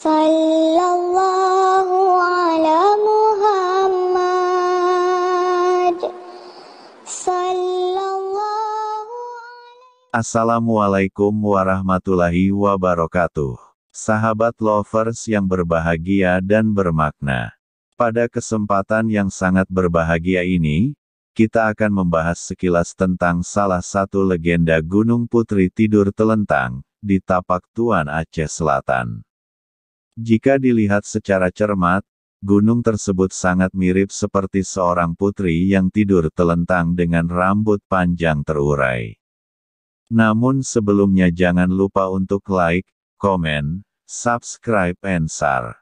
Sallallahu ala Muhammad. Sallallahu. Assalamualaikum warahmatullahi wabarakatuh. Sahabat lovers yang berbahagia dan bermakna. Pada kesempatan yang sangat berbahagia ini, kita akan membahas sekilas tentang salah satu legenda Gunung Putri Tidur Telentang, di Tapak Tuan, Aceh Selatan. Jika dilihat secara cermat, gunung tersebut sangat mirip seperti seorang putri yang tidur telentang dengan rambut panjang terurai. Namun sebelumnya jangan lupa untuk like, komen, subscribe and share.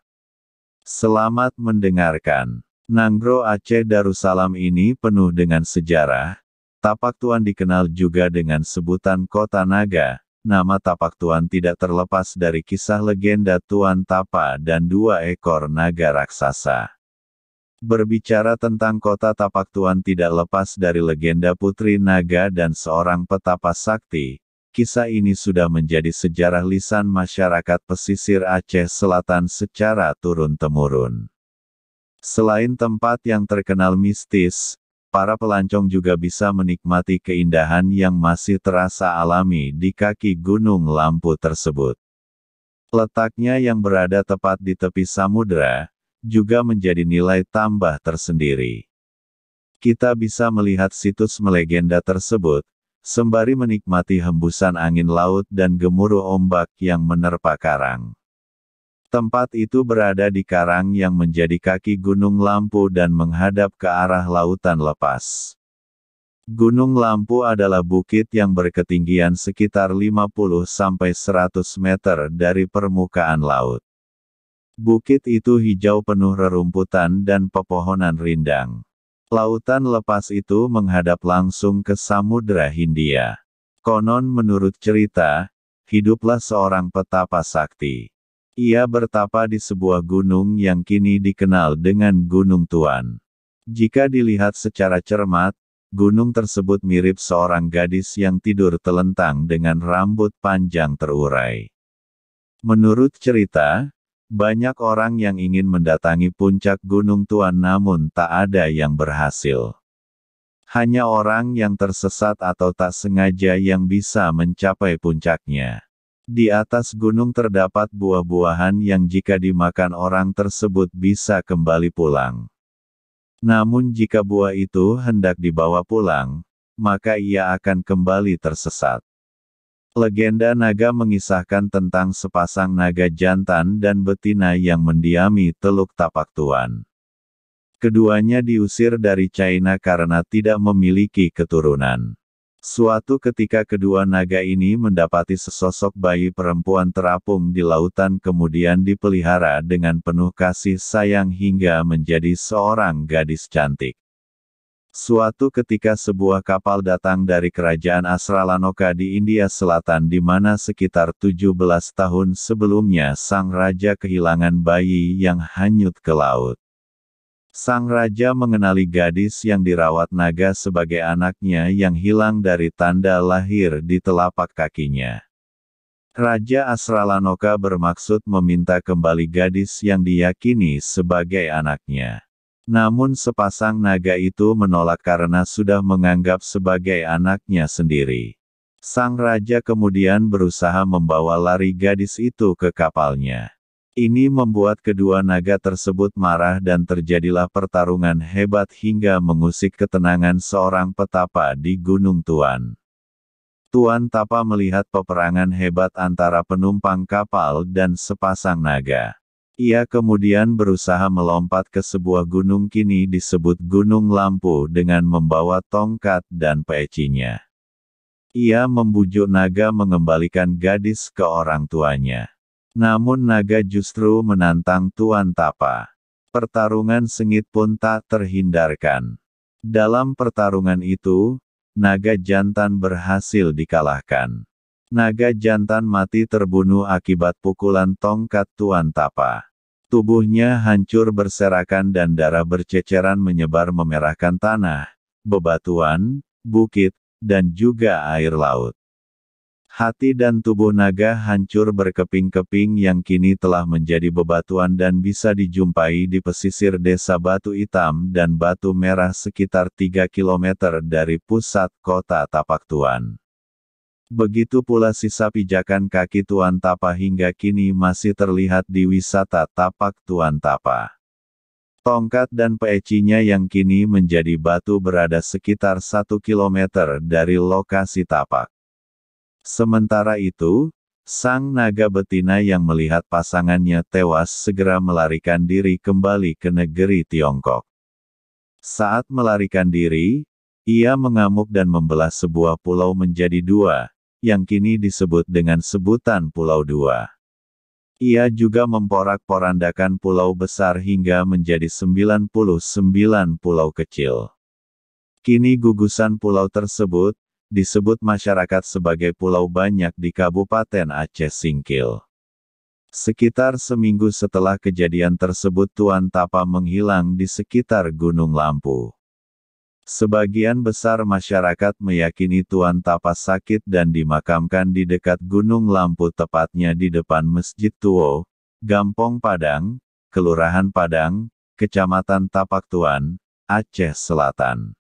Selamat mendengarkan. Nanggro Aceh Darussalam ini penuh dengan sejarah. Tapak Tuan dikenal juga dengan sebutan Kota Naga. Nama Tapak Tuan tidak terlepas dari kisah legenda Tuan Tapa dan 2 ekor naga raksasa. Berbicara tentang kota Tapak Tuan tidak lepas dari legenda Putri Naga dan seorang petapa sakti. Kisah ini sudah menjadi sejarah lisan masyarakat pesisir Aceh Selatan secara turun-temurun. Selain tempat yang terkenal mistis, para pelancong juga bisa menikmati keindahan yang masih terasa alami di kaki Gunung Lampu tersebut. Letaknya yang berada tepat di tepi samudera, juga menjadi nilai tambah tersendiri. Kita bisa melihat situs melegenda tersebut, sembari menikmati hembusan angin laut dan gemuruh ombak yang menerpa karang. Tempat itu berada di karang yang menjadi kaki Gunung Lampu dan menghadap ke arah lautan lepas. Gunung Lampu adalah bukit yang berketinggian sekitar 50-100 meter dari permukaan laut. Bukit itu hijau penuh rerumputan dan pepohonan rindang. Lautan lepas itu menghadap langsung ke Samudra Hindia. Konon menurut cerita, hiduplah seorang petapa sakti. Ia bertapa di sebuah gunung yang kini dikenal dengan Gunung Tuan. Jika dilihat secara cermat, gunung tersebut mirip seorang gadis yang tidur telentang dengan rambut panjang terurai. Menurut cerita, banyak orang yang ingin mendatangi puncak Gunung Tuan namun tak ada yang berhasil. Hanya orang yang tersesat atau tak sengaja yang bisa mencapai puncaknya. Di atas gunung terdapat buah-buahan yang jika dimakan orang tersebut bisa kembali pulang. Namun jika buah itu hendak dibawa pulang, maka ia akan kembali tersesat. Legenda naga mengisahkan tentang sepasang naga jantan dan betina yang mendiami Teluk Tapak Tuan. Keduanya diusir dari China karena tidak memiliki keturunan. Suatu ketika kedua naga ini mendapati sesosok bayi perempuan terapung di lautan kemudian dipelihara dengan penuh kasih sayang hingga menjadi seorang gadis cantik. Suatu ketika sebuah kapal datang dari kerajaan Asralanoka di India Selatan di mana sekitar 17 tahun sebelumnya sang raja kehilangan bayi yang hanyut ke laut. Sang raja mengenali gadis yang dirawat naga sebagai anaknya yang hilang dari tanda lahir di telapak kakinya. Raja Asralanoka bermaksud meminta kembali gadis yang diyakini sebagai anaknya. Namun sepasang naga itu menolak karena sudah menganggap sebagai anaknya sendiri. Sang raja kemudian berusaha membawa lari gadis itu ke kapalnya. Ini membuat kedua naga tersebut marah dan terjadilah pertarungan hebat hingga mengusik ketenangan seorang petapa di Gunung Tuan. Tuan Tapa melihat peperangan hebat antara penumpang kapal dan sepasang naga. Ia kemudian berusaha melompat ke sebuah gunung kini disebut Gunung Lampu dengan membawa tongkat dan pecinya. Ia membujuk naga mengembalikan gadis ke orang tuanya. Namun naga justru menantang Tuan Tapa. Pertarungan sengit pun tak terhindarkan. Dalam pertarungan itu, naga jantan berhasil dikalahkan. Naga jantan mati terbunuh akibat pukulan tongkat Tuan Tapa. Tubuhnya hancur berserakan dan darah berceceran menyebar memerahkan tanah, bebatuan, bukit, dan juga air laut. Hati dan tubuh naga hancur berkeping-keping yang kini telah menjadi bebatuan dan bisa dijumpai di pesisir desa Batu Hitam dan Batu Merah sekitar 3 km dari pusat kota Tapak Tuan. Begitu pula sisa pijakan kaki Tuan Tapa hingga kini masih terlihat di wisata Tapak Tuan Tapa. Tongkat dan pecinya yang kini menjadi batu berada sekitar 1 km dari lokasi tapak. Sementara itu, sang naga betina yang melihat pasangannya tewas segera melarikan diri kembali ke negeri Tiongkok. Saat melarikan diri, ia mengamuk dan membelah sebuah pulau menjadi dua, yang kini disebut dengan sebutan Pulau Dua. Ia juga memporak-porandakan pulau besar hingga menjadi 99 pulau kecil. Kini gugusan pulau tersebut disebut masyarakat sebagai Pulau Banyak di Kabupaten Aceh Singkil. Sekitar seminggu setelah kejadian tersebut Tuan Tapa menghilang di sekitar Gunung Lampu. Sebagian besar masyarakat meyakini Tuan Tapa sakit dan dimakamkan di dekat Gunung Lampu tepatnya di depan Masjid Tuo, Gampong Padang, Kelurahan Padang, Kecamatan Tapak Tuan, Aceh Selatan.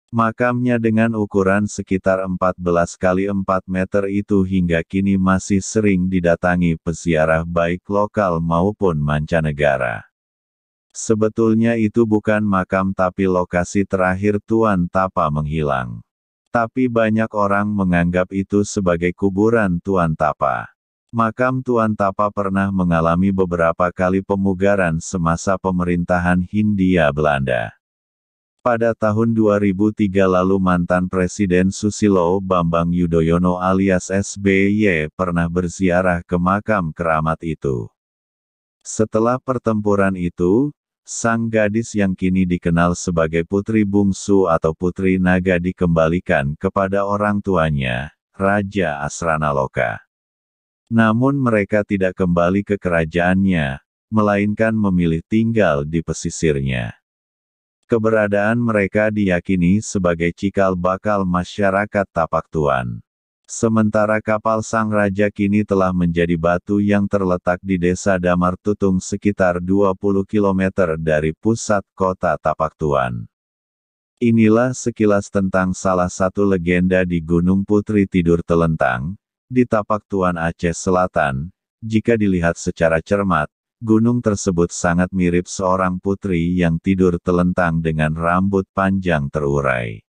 Makamnya dengan ukuran sekitar 14 kali 4 meter itu hingga kini masih sering didatangi peziarah baik lokal maupun mancanegara. Sebetulnya itu bukan makam tapi lokasi terakhir Tuan Tapa menghilang. Tapi banyak orang menganggap itu sebagai kuburan Tuan Tapa. Makam Tuan Tapa pernah mengalami beberapa kali pemugaran semasa pemerintahan Hindia Belanda. Pada tahun 2003 lalu mantan Presiden Susilo Bambang Yudhoyono alias SBY pernah berziarah ke makam keramat itu. Setelah pertempuran itu, sang gadis yang kini dikenal sebagai putri bungsu atau putri naga dikembalikan kepada orang tuanya, Raja Asranaloka. Namun mereka tidak kembali ke kerajaannya, melainkan memilih tinggal di pesisirnya. Keberadaan mereka diyakini sebagai cikal bakal masyarakat Tapak Tuan. Sementara kapal sang raja kini telah menjadi batu yang terletak di desa Damar Tutung sekitar 20 km dari pusat kota Tapak Tuan. Inilah sekilas tentang salah satu legenda di Gunung Putri Tidur Telentang, di Tapak Tuan Aceh Selatan. Jika dilihat secara cermat, gunung tersebut sangat mirip seorang putri yang tidur telentang dengan rambut panjang terurai.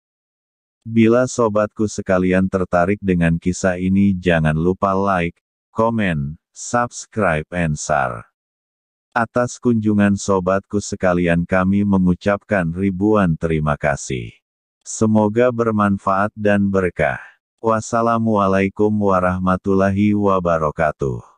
Bila sobatku sekalian tertarik dengan kisah ini jangan lupa like, komen, subscribe and share. Atas kunjungan sobatku sekalian kami mengucapkan ribuan terima kasih. Semoga bermanfaat dan berkah. Wassalamualaikum warahmatullahi wabarakatuh.